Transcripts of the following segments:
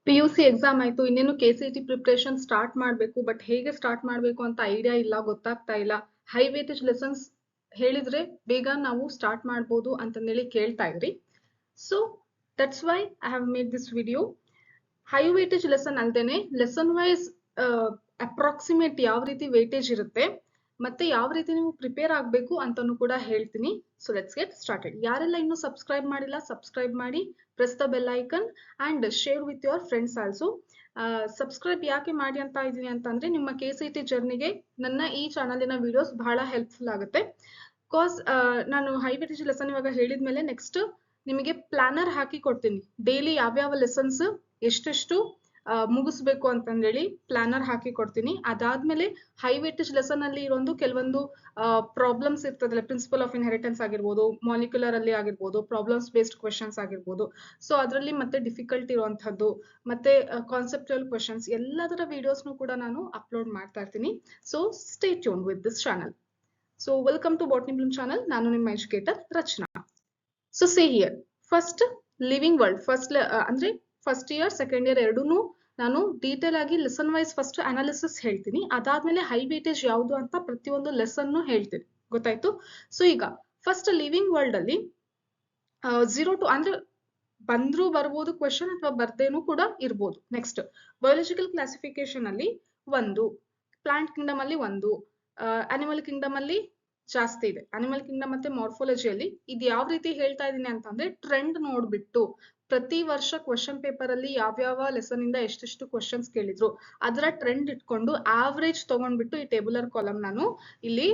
PUC exam ಆಯ್ತು, ಇನ್ನೇನು KCET preparation start ಮಾಡಬೇಕು. ಬಟ್ ಹೇಗೆ ಸ್ಟಾರ್ಟ್ ಮಾಡಬೇಕು ಅಂತ ಐಡಿಯಾ ಇಲ್ಲ, ಗೊತ್ತಾಗ್ತಾ ಇಲ್ಲ. ಹೈ ವೇಟೇಜ್ ಲೆಸನ್ಸ್ ಹೇಳಿದ್ರೆ ಬೇಗ ನಾವು ಸ್ಟಾರ್ಟ್ ಮಾಡ್ಬೋದು ಅಂತಂದೇಳಿ ಕೇಳ್ತಾ ಇದ್ರಿ. So that's why I have made this video. High weightage lesson ಅಲ್ದೇನೆ ಲೆಸನ್ ವೈಸ್ ಅಪ್ರಾಕ್ಸಿಮೇಟ್ ಯಾವ ರೀತಿ ವೇಟೇಜ್ ಇರುತ್ತೆ ಮತ್ತೆ ಯಾವ ರೀತಿ ನೀವು ಪ್ರಿಪೇರ್ ಆಗಬೇಕು ಅಂತಾನು ಕೂಡ ಹೇಳ್ತೀನಿ. So let's get started. ಯಾರೆಲ್ಲ ಇನ್ನೂ ಸಬ್ಸ್ಕ್ರೈಬ್ ಮಾಡಿಲ್ಲ, ಸಬ್ಸ್ಕ್ರೈಬ್ ಮಾಡಿ, press the bell icon and share with your friends also. Subscribe ಯಾಕೆ ಮಾಡಿ ಅಂತ ಇದ್ದೀನಿ ಅಂತಂದ್ರೆ ನಿಮ್ಮ KCET ಜರ್ನಿಗೆ ನನ್ನ ಈ ಚಾನಲಿನ ವಿಡಿಯೋಸ್ ಬಹಳ ಹೆಲ್ಪ್ಫುಲ್ ಆಗುತ್ತೆ. ಬಿಕಾಸ್ ನಾನು ಹೈ ವೇಟೇಜ್ ಲೆಸನ್ ಇವಾಗ ಹೇಳಿದ್ಮೇಲೆ ನೆಕ್ಸ್ಟ್ ನಿಮಗೆ ಪ್ಲಾನರ್ ಹಾಕಿ ಕೊಡ್ತೀನಿ. ಡೈಲಿ ಯಾವ್ಯಾವ ಲೆಸನ್ಸ್ ಎಷ್ಟೆಷ್ಟು ಮುಗಿಸ್ಬೇಕು ಅಂತಂದೇಳಿ ಪ್ಲಾನರ್ ಹಾಕಿ ಕೊಡ್ತೀನಿ. ಅದಾದ್ಮೇಲೆ ಹೈ ವೇಟೇಜ್ ಲೆಸನ್ ಅಲ್ಲಿ ಇರೋದು ಕೆಲವೊಂದು ಪ್ರಾಬ್ಲಮ್ಸ್ ಇರ್ತದಲ್ಲ, ಪ್ರಿನ್ಸಿಪಲ್ ಆಫ್ ಇನ್ಹೆರಿಟೆನ್ಸ್ ಆಗಿರ್ಬೋದು, ಮಾಲಿಕ್ಯುಲರ್ ಅಲ್ಲಿ ಆಗಿರ್ಬೋದು, ಪ್ರಾಬ್ಲಮ್ಸ್ ಬೇಸ್ಡ್ ಕ್ವೆಶನ್ಸ್ ಆಗಿರ್ಬೋದು. ಸೊ ಅದರಲ್ಲಿ ಮತ್ತೆ ಡಿಫಿಕಲ್ಟ್ ಇರುವಂತಹದ್ದು ಮತ್ತೆ ಕಾನ್ಸೆಪ್ಟುಯಲ್ ಕ್ವೆಶನ್ಸ್ ಎಲ್ಲದರ ವಿಡಿಯೋಸ್ನು ಕೂಡ ನಾನು ಅಪ್ಲೋಡ್ ಮಾಡ್ತಾ ಇರ್ತೀನಿ. So stay tune with this channel. So welcome to botany bloom channel. ನಾನು ನಿಮ್ಮ educator Rachana. So say here first living world ಅಂದ್ರೆ ಫಸ್ಟ್ ಇಯರ್ ಸೆಕೆಂಡ್ ಇಯರ್ ಎರಡೂನು ನಾನು ಡೀಟೇಲ್ ಆಗಿ ಲೆಸನ್ ವೈಸ್ ಫಸ್ಟ್ ಅನಾಲಿಸಿಸ್ ಹೇಳ್ತೀನಿ. ಅದಾದ್ಮೇಲೆ ಹೈ ವೇಟೇಜ್ ಯಾವುದು ಅಂತ ಪ್ರತಿಯೊಂದು ಲೆಸನ್ ಹೇಳ್ತೀನಿ. ಗೊತ್ತಾಯ್ತು? ಸೊ ಈಗ ಫಸ್ಟ್ ಲಿವಿಂಗ್ ವರ್ಲ್ಡ್ ಅಲ್ಲಿ 0 to ಅಂದ್ರೆ ಬಂದ್ರೂ ಬರ್ಬೋದು ಕ್ವೆಶನ್ ಅಥವಾ ಬರ್ದೇನು ಕೂಡ ಇರ್ಬೋದು. ನೆಕ್ಸ್ಟ್ ಬಯೋಲಾಜಿಕಲ್ ಕ್ಲಾಸಿಫಿಕೇಶನ್ ಅಲ್ಲಿ 1, ಪ್ಲಾಂಟ್ ಕಿಂಗ್ಡಮ್ ಅಲ್ಲಿ 1, ಅನಿಮಲ್ ಕಿಂಗ್ಡಮ್ ಅಲ್ಲಿ ಜಾಸ್ತಿ ಇದೆ. ಅನಿಮಲ್ ಕಿಂಗ್ಡಮ್ ಮತ್ತೆ ಮಾರ್ಫಾಲಜಿಯಲ್ಲಿ ಇದು ಯಾವ ರೀತಿ ಹೇಳ್ತಾ ಇದೀನಿ ಅಂತಂದ್ರೆ ಟ್ರೆಂಡ್ ನೋಡ್ಬಿಟ್ಟು ಪ್ರತಿ ವರ್ಷ ಕ್ವೆಶನ್ ಪೇಪರ್ ಅಲ್ಲಿ ಯಾವ್ಯಾವ ಲೆಸನ್ ಇಂದ ಎಷ್ಟೆಷ್ಟು ಕ್ವೆಶನ್ಸ್ ಕೇಳಿದ್ರು ಅದರ ಟ್ರೆಂಡ್ ಇಟ್ಕೊಂಡು ಆವರೇಜ್ ತಗೊಂಡ್ಬಿಟ್ಟು ಈ ಟೇಬುಲರ್ ಕಾಲಮ್ ನಾನು ಇಲ್ಲಿ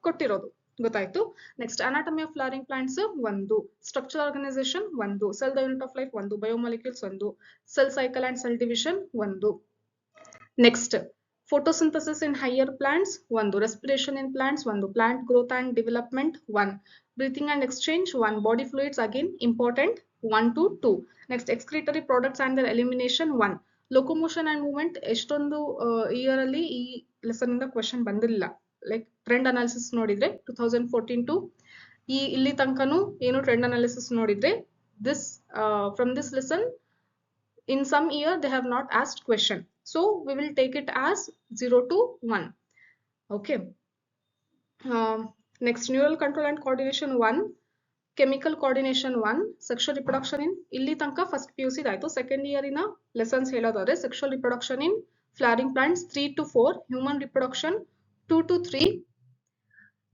ಕೊಟ್ಟಿರೋದು. ಗೊತ್ತಾಯ್ತು? Next anatomy of flowering plants 1, structure organisation 1, cell the unit of life 1, biomolecules 1, cell cycle and cell division 1. Next photosynthesis in higher plants 1, respiration in plants 1, plant growth and development 1, breathing and exchange 1, body fluids again important 1 to 2. Next excretory products and their elimination 1, locomotion and movement ಎಷ್ಟೊಂದು year ಅಲ್ಲಿ ಈ lesson ಇಂದ question ಬಂದಿಲ್ಲ. Like trend analysis ನೋಡಿದ್ರೆ 2014 to ಈ ಇಲ್ಲಿ ತನಕನೂ ಏನು ಟ್ರೆಂಡ್ ಅನಾಲಿಸಿಸ್ ನೋಡಿದ್ರೆ this from this lesson in some year they have not asked question, so we will take it as 0 to 1. Okay. Next neural control and coordination 1, chemical coordination 1, sexual reproduction in illi tanka first PUC idayitu. second year ina lessons helodare sexual reproduction in flowering plants 3 to 4, human reproduction 2 to 3,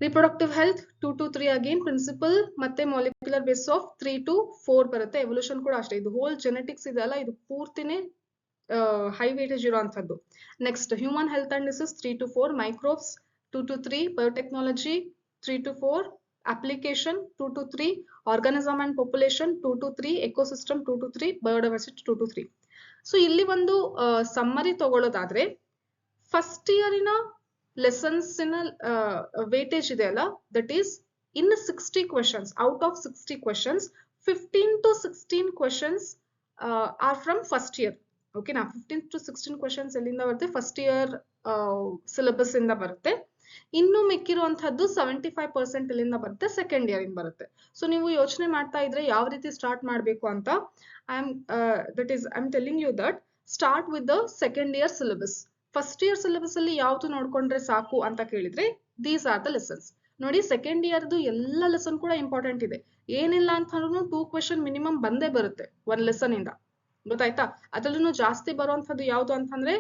reproductive health 2 to 3 again, principle ಮತ್ತೆ molecular basis of 3 to 4 ಬರುತ್ತೆ. Evolution ಕೂಡ ಅಷ್ಟೇ. ಇದು hole genetics ಇದೆಲ್ಲ ಇದು ಪೂರ್ತಿನೇ high weightage ಇರುವಂತದ್ದು. Next human health and disease 3 to 4, microbes 2 to 3, biotechnology 3 to 4, application 2 to 3, organism and population 2 to 3, ecosystem 2 to 3, biodiversity 2 to 3. So ಇಲ್ಲಿ ಒಂದು ಸಮ್ಮರಿ ತಗೊಳ್ಳೋದಾದ್ರೆ ಫಸ್ಟ್ ಇಯರಿನ ಲೆಸನ್ಸ್ ಇನ ವೇಟೇಜ್ ಇದೆ ಅಲ್ಲ, that is in 60 questions out of 60 questions 15 to 16 questions are from first year. ಓಕೆನಾ? 15 to 16 questions ಎಲ್ಲಿಂದ ಬರುತ್ತೆ? First year syllabus ಇಂದ ಬರುತ್ತೆ. ಇನ್ನು ಮಿಕ್ಕಿರುವಂತಹದ್ದು 75% ಎಲ್ಲಿಂದ ಬರುತ್ತೆ? ಸೆಕೆಂಡ್ ಇಯರ್ ಇಂದ ಬರುತ್ತೆ. ಸೊ ನೀವು ಯೋಚನೆ ಮಾಡ್ತಾ ಇದ್ರೆ ಯಾವ ರೀತಿ ಸ್ಟಾರ್ಟ್ ಮಾಡಬೇಕು ಅಂತ I am telling you that start with the second year syllabus. First year syllabus ಅಲ್ಲಿ ಯಾವ್ದು ನೋಡ್ಕೊಂಡ್ರೆ ಸಾಕು ಅಂತ ಕೇಳಿದ್ರೆ ದೀಸ್ ಆರ್ ದ ಲೆಸನ್ಸ್. ನೋಡಿ, ಸೆಕೆಂಡ್ ಇಯರ್ದು ಎಲ್ಲ ಲೆಸನ್ ಕೂಡ ಇಂಪಾರ್ಟೆಂಟ್ ಇದೆ. ಏನಿಲ್ಲ ಅಂತಂದ್ರೂ 2 ಕ್ವೆಶನ್ ಮಿನಿಮಮ್ ಬಂದೇ ಬರುತ್ತೆ ಒಂದ್ ಲೆಸನ್ ಇಂದ. ಗೊತ್ತಾಯ್ತಾ? ಅದ್ರಲ್ಲೂ ಜಾಸ್ತಿ ಬರುವಂತದ್ದು ಯಾವ್ದು ಅಂತಂದ್ರೆ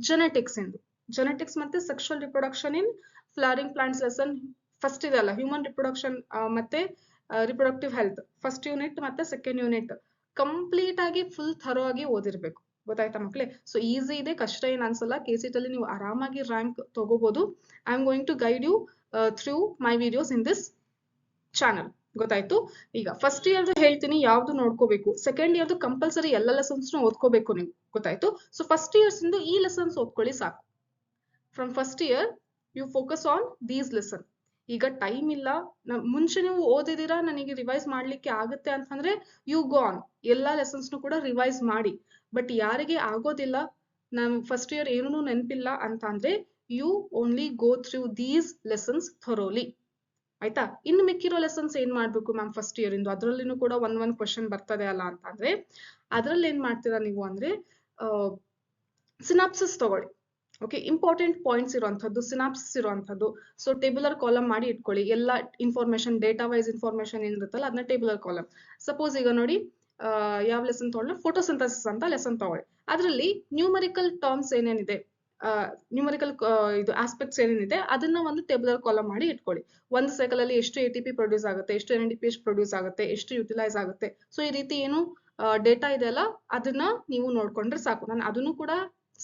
ಜೆನೆಟಿಕ್ಸ್ ಇಂದು. ಜೆನೆಟಿಕ್ಸ್ ಮತ್ತೆ ಸೆಕ್ಷುವಲ್ ರಿಪ್ರೊಡಕ್ಷನ್ ಇನ್ ಫ್ಲವರಿಂಗ್ ಪ್ಲಾಂಟ್ಸ್ ಲೆಸನ್ ಫಸ್ಟ್ ಇದೆ ಅಲ್ಲ, ಹ್ಯೂಮನ್ ರಿಪ್ರೊಡಕ್ಷನ್ ಮತ್ತೆ ರಿಪ್ರೊಡಕ್ಟಿವ್ ಹೆಲ್ತ್ ಫಸ್ಟ್ ಯೂನಿಟ್ ಮತ್ತೆ ಸೆಕೆಂಡ್ ಯೂನಿಟ್ ಕಂಪ್ಲೀಟ್ ಆಗಿ ಫುಲ್ ಥರೋ ಆಗಿ ಓದಿರ್ಬೇಕು. ಗೊತ್ತಾಯ್ತಾ ಮಕ್ಳೇ? ಸೊ ಈಸಿ ಇದೆ, ಕಷ್ಟ ಏನ್ ಅನ್ಸಲ್ಲ. KCET ಅಲ್ಲಿ ನೀವು ಆರಾಮಾಗಿ ರ್ಯಾಂಕ್ ತಗೋಬಹುದು. I am going to guide you through my videos in this channel. ಗೊತ್ತಾಯ್ತು? ಈಗ ಫಸ್ಟ್ ಇಯರ್ ಹೇಳ್ತೀನಿ ಯಾವ್ದು ನೋಡ್ಕೋಬೇಕು. ಸೆಕೆಂಡ್ ಇಯರ್ದು ಕಂಪಲ್ಸರಿ ಎಲ್ಲ ಲೆಸನ್ಸ್ ಓದ್ಕೋಬೇಕು ನೀವು. ಗೊತ್ತಾಯ್ತು? ಸೊ ಫಸ್ಟ್ ಇಯರ್ಸ್ ಇಂದು ಈ ಲೆಸನ್ಸ್ ಓದ್ಕೊಳ್ಳಿ ಸಾಕು. From first year you focus on these lesson. ಈಗ ಟೈಮ್ ಇಲ್ಲ, ಮುಂಚೆ ನೀವು ಓದಿದಿರಾ ನನಗೆ ರಿವೈಸ್ ಮಾಡ್ಲಿಕ್ಕೆ ಆಗುತ್ತೆ ಅಂತಂದ್ರೆ ಯು ಗೋ ಆನ್, ಎಲ್ಲಾ ಲೆಸನ್ಸ್ ಕೂಡ ರಿವೈಸ್ ಮಾಡಿ. ಬಟ್ ಯಾರಿಗೆ ಆಗೋದಿಲ್ಲ, ನಮ್ ಫಸ್ಟ್ ಇಯರ್ ಏನೂ ನೆನಪಿಲ್ಲ ಅಂತ ಅಂದ್ರೆ you only go through these lessons thoroughly. ಆಯ್ತಾ? ಇನ್ನು ಮಿಕ್ಕಿರೋ ಲೆಸನ್ಸ್ ಏನ್ ಮಾಡ್ಬೇಕು ಮ್ಯಾಮ್ ಫಸ್ಟ್ ಇಯರ್ ಇಂದು ಅದ್ರಲ್ಲಿನೂ ಕೂಡ ಒಂದ್ ಕ್ವಶನ್ ಬರ್ತದೆ ಅಲ್ಲ ಅಂತ ಅಂದ್ರೆ ಅದ್ರಲ್ಲಿ ಏನ್ ಮಾಡ್ತೀರಾ ನೀವು ಅಂದ್ರೆ ಸಿನಾಪ್ಸಿಸ್ ತಗೊಳ್ಳಿ. ಓಕೆ, ಇಂಪಾರ್ಟೆಂಟ್ ಪಾಯಿಂಟ್ಸ್ ಇರುವಂತದ್ದು, ಸಿನಾಪ್ಸಿಸ್ ಇರುವಂತದ್ದು. ಸೊ ಟೇಬುಲರ್ ಕಾಲಮ್ ಮಾಡಿ ಇಟ್ಕೊಳ್ಳಿ. ಎಲ್ಲ ಇನ್ಫಾರ್ಮೇಶನ್, ಡೇಟಾ ವೈಸ್ ಇನ್ಫಾರ್ಮೇಶನ್ ಏನಿರುತ್ತಲ್ಲ ಅದನ್ನ ಟೇಬುಲರ್ ಕಾಲಮ್. ಸಪೋಸ್ ಈಗ ನೋಡಿ ಯಾವ ಲೆಸನ್ ತಗೊಳ್ಳಿ, ಫೋಟೋಸಿಂಥಸಿಸ್ ಅಂತ ಲೆಸನ್ ತಗೊಳ್ಳಿ. ಅದರಲ್ಲಿ ನ್ಯೂಮರಿಕಲ್ ಟರ್ಮ್ಸ್ ಏನೇನಿದೆ, ನ್ಯೂಮರಿಕಲ್ ಇದು ಆಸ್ಪೆಕ್ಟ್ಸ್ ಏನೇನಿದೆ ಅದನ್ನ ಒಂದು ಟೇಬುಲರ್ ಕಾಲಮ್ ಮಾಡಿ ಇಟ್ಕೊಳ್ಳಿ. ಒಂದು ಸೈಕಲ್ ಅಲ್ಲಿ ಎಷ್ಟು ATP ಪ್ರೊಡ್ಯೂಸ್ ಆಗುತ್ತೆ, ಎಷ್ಟು NADPH ಪ್ರೊಡ್ಯೂಸ್ ಆಗುತ್ತೆ, ಎಷ್ಟು ಯುಟಿಲೈಸ್ ಆಗುತ್ತೆ. ಸೊ ಈ ರೀತಿ ಏನು ಡೇಟಾ ಇದೆ ಅಲ್ಲ ಅದನ್ನ ನೀವು ನೋಡ್ಕೊಂಡ್ರೆ ಸಾಕು. ನಾನು ಅದನ್ನು ಕೂಡ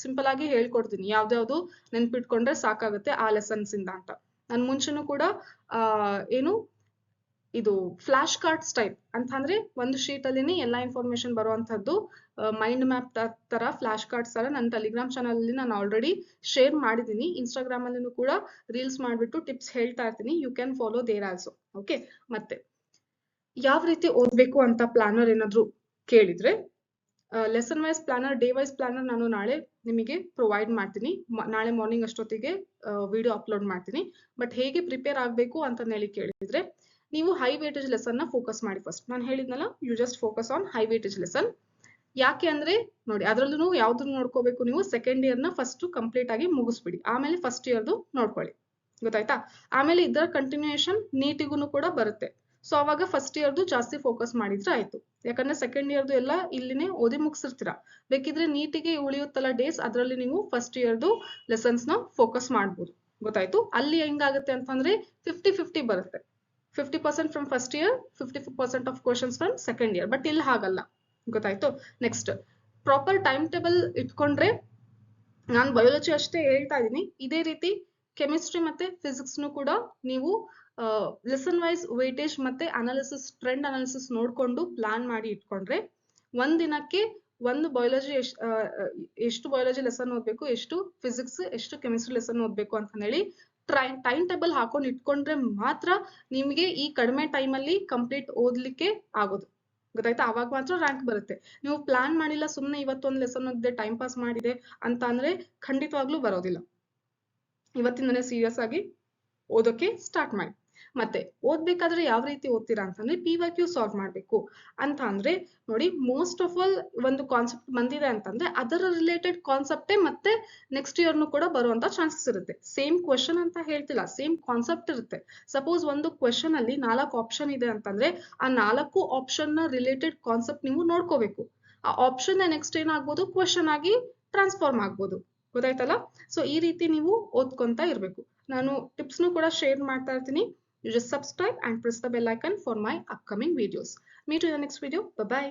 ಸಿಂಪಲ್ ಆಗಿ ಹೇಳ್ಕೊಡ್ತೀನಿ, ಯಾವ್ದ್ಯಾವ್ದು ನೆನ್ಪಿಟ್ಕೊಂಡ್ರೆ ಸಾಕಾಗುತ್ತೆ ಆ ಲೆಸನ್ಸ್ ಇಂದ ಅಂತ. ನಾನು ಮುಂಚೆನೂ ಕೂಡ ಏನು ಇದು ಫ್ಲಾಶ್ ಕಾರ್ಡ್ಸ್ ಟೈಪ್ ಅಂತ ಅಂದ್ರೆ ಒಂದು ಶೀಟ್ ಅಲ್ಲಿನೇ ಎಲ್ಲಾ ಇನ್ಫಾರ್ಮೇಶನ್ ಬರುವಂತದ್ದು ಮೈಂಡ್ ಮ್ಯಾಪ್ ತರ ಫ್ಲಾಶ್ ಕಾರ್ಡ್ಸ್ ತರ ನನ್ನ ಟೆಲಿಗ್ರಾಮ್ ಚಾನಲ್ ಅಲ್ಲಿ ನಾನು ಆಲ್ರೆಡಿ ಶೇರ್ ಮಾಡಿದೀನಿ. ಇನ್ಸ್ಟಾಗ್ರಾಮ್ ಅಲ್ಲಿನೂ ಕೂಡ ರೀಲ್ಸ್ ಮಾಡ್ಬಿಟ್ಟು ಟಿಪ್ಸ್ ಹೇಳ್ತಾ ಇರ್ತೀನಿ. You can follow there also. Okay, ಮತ್ತೆ ಯಾವ ರೀತಿ ಓದ್ಬೇಕು ಅಂತ ಪ್ಲಾನರ್ ಏನಾದ್ರು ಕೇಳಿದ್ರೆ lesson wise planner, day wise planner ನಾನು ನಾಳೆ ನಿಮಗೆ ಪ್ರೊವೈಡ್ ಮಾಡ್ತೀನಿ. ನಾಳೆ ಮಾರ್ನಿಂಗ್ ಅಷ್ಟೊತ್ತಿಗೆ ವಿಡಿಯೋ ಅಪ್ಲೋಡ್ ಮಾಡ್ತೀನಿ. ಬಟ್ ಹೇಗೆ ಪ್ರಿಪೇರ್ ಆಗಬೇಕು ಅಂತ ಹೇಳಿ ಕೇಳಿದ್ರೆ ನೀವು ಹೈ ವೇಟೇಜ್ ಲೆಸನ್ ನ ಫೋಕಸ್ ಮಾಡಿ. ಫಸ್ಟ್ ನಾನು ಹೇಳಿದ್ನಲ್ಲ, you just focus on high weightage lesson. ಯಾಕೆ ಅಂದ್ರೆ ನೋಡಿ ಅದ್ರಲ್ಲೂ ಯಾವ್ದನ್ನ ನೋಡ್ಕೋಬೇಕು ನೀವು, ಸೆಕೆಂಡ್ ಇಯರ್ ನ ಫಸ್ಟ್ ಕಂಪ್ಲೀಟ್ ಆಗಿ ಮುಗಿಸ್ಬಿಡಿ, ಆಮೇಲೆ ಫಸ್ಟ್ ಇಯರ್ದು ನೋಡ್ಕೊಳ್ಳಿ. ಗೊತ್ತಾಯ್ತಾ? ಆಮೇಲೆ ಇದರ ಕಂಟಿನ್ಯೂಯೇಷನ್ ನೀಟಿಗೂ ಕೂಡ ಬರುತ್ತೆ. ಸೊ ಅವಾಗ ಫಸ್ಟ್ ಇಯರ್ದು ಜಾಸ್ತಿ ಫೋಕಸ್ ಮಾಡಿದ್ರೆ ಆಯ್ತು. ಯಾಕಂದ್ರೆ ಸೆಕೆಂಡ್ ಇಯರ್ದು ಎಲ್ಲ ಇಲ್ಲಿನೇ ಓದಿ ಮುಗಿಸಿರ್ತೀರಾ. ಬೇಕಿದ್ರೆ ನೀಟಿಗೆ ಉಳಿಯುತ್ತಲ್ಲ ಡೇಸ್, ಅದ್ರಲ್ಲಿ ನೀವು ಫಸ್ಟ್ ಇಯರ್ದು ಲೆಸನ್ಸ್ ನ ಫೋಕಸ್ ಮಾಡ್ಬೋದು. ಗೊತ್ತಾಯ್ತು? ಅಲ್ಲಿ ಹೆಂಗಾಗುತ್ತೆ ಅಂತಂದ್ರೆ 50-50 ಬರುತ್ತೆ. 50% from first year, 50% of questions from second year. But ಇಲ್ಲಿ ಹಾಗಲ್ಲ. ಗೊತ್ತಾಯ್ತು? ನೆಕ್ಸ್ಟ್ ಪ್ರಾಪರ್ ಟೈಮ್ ಟೇಬಲ್ ಇಟ್ಕೊಂಡ್ರೆ, ನಾನು ಬಯೋಲಜಿ ಅಷ್ಟೇ ಹೇಳ್ತಾ ಇದ್ದೀನಿ, ಇದೇ ರೀತಿ ಕೆಮಿಸ್ಟ್ರಿ ಮತ್ತೆ ಫಿಸಿಕ್ಸ್ ನು ಕೂಡ ನೀವು ಲೆಸನ್ ವೈಸ್ ವೇಟೇಜ್ ಮತ್ತೆ ಅನಾಲಿಸಿಸ್, ಟ್ರೆಂಡ್ ಅನಾಲಿಸಿಸ್ ನೋಡ್ಕೊಂಡು ಪ್ಲಾನ್ ಮಾಡಿ ಇಟ್ಕೊಂಡ್ರೆ ಒಂದ್ ದಿನಕ್ಕೆ ಒಂದು ಬಯಾಲಜಿ ಎಷ್ಟು ಬಯಾಲಜಿ ಲೆಸನ್ ಓದ್ಬೇಕು, ಎಷ್ಟು ಫಿಸಿಕ್ಸ್, ಎಷ್ಟು ಕೆಮಿಸ್ಟ್ರಿ ಲೆಸನ್ ಓದ್ಬೇಕು ಅಂತ ಹೇಳಿ ಟೈಮ್ ಟೇಬಲ್ ಹಾಕೊಂಡು ಇಟ್ಕೊಂಡ್ರೆ ಮಾತ್ರ ನಿಮಗೆ ಈ ಕಡಿಮೆ ಟೈಮ್ ಅಲ್ಲಿ ಕಂಪ್ಲೀಟ್ ಓದ್ಲಿಕ್ಕೆ ಆಗೋದು. ಗೊತ್ತಾಯ್ತಾ? ಅವಾಗ ಮಾತ್ರ ರ್ಯಾಂಕ್ ಬರುತ್ತೆ. ನೀವು ಪ್ಲಾನ್ ಮಾಡಿಲ್ಲ, ಸುಮ್ನೆ ಇವತ್ತೊಂದು ಲೆಸನ್ ಓದಿದೆ, ಟೈಮ್ ಪಾಸ್ ಮಾಡಿದೆ ಅಂತ ಅಂದ್ರೆ ಖಂಡಿತವಾಗ್ಲೂ ಬರೋದಿಲ್ಲ. ಇವತ್ತಿಂದನೇ ಸೀರಿಯಸ್ ಆಗಿ ಓದೋಕೆ ಸ್ಟಾರ್ಟ್ ಮಾಡಿ. ಮತ್ತೆ ಓದ್ಬೇಕಾದ್ರೆ ಯಾವ ರೀತಿ ಓದ್ತೀರಾ ಅಂತಂದ್ರೆ PYQ ಸಾಲ್ವ್ ಮಾಡ್ಬೇಕು ಅಂತ ಅಂದ್ರೆ ನೋಡಿ, ಮೋಸ್ಟ್ ಆಫ್ ಆಲ್ ಒಂದು ಕಾನ್ಸೆಪ್ಟ್ ಬಂದಿದೆ ಅಂತಂದ್ರೆ ಅದರ ರಿಲೇಟೆಡ್ ಕಾನ್ಸೆಪ್ಟೇ ಮತ್ತೆ ನೆಕ್ಸ್ಟ್ ಇಯರ್ನು ಕೂಡ ಬರುವಂತ ಚಾನ್ಸಸ್ ಇರುತ್ತೆ. ಸೇಮ್ ಕ್ವೆಶನ್ ಅಂತ ಹೇಳ್ತಿಲ್ಲ, ಸೇಮ್ ಕಾನ್ಸೆಪ್ಟ್ ಇರುತ್ತೆ. ಸಪೋಸ್ ಒಂದು ಕ್ವೆಶನ್ ಅಲ್ಲಿ 4 ಆಪ್ಷನ್ ಇದೆ ಅಂತಂದ್ರೆ ಆ 4 ಆಪ್ಷನ್ ನ ರಿಲೇಟೆಡ್ ಕಾನ್ಸೆಪ್ಟ್ ನೀವು ನೋಡ್ಕೋಬೇಕು. ಆ ಆಪ್ಷನ್ ನೆಕ್ಸ್ಟ್ ಏನಾಗ್ಬೋದು, ಕ್ವೆಶನ್ ಆಗಿ ಟ್ರಾನ್ಸ್ಫಾರ್ಮ್ ಆಗ್ಬೋದು. ಗೊತ್ತಾಯ್ತಲ್ಲ? ಸೊ ಈ ರೀತಿ ನೀವು ಓದ್ಕೊಂತ ಇರ್ಬೇಕು. ನಾನು ಟಿಪ್ಸ್ನು ಕೂಡ ಶೇರ್ ಮಾಡ್ತಾ ಇರ್ತೀನಿ. You just subscribe and press the bell icon for my upcoming videos. Meet you in the next video. Bye bye.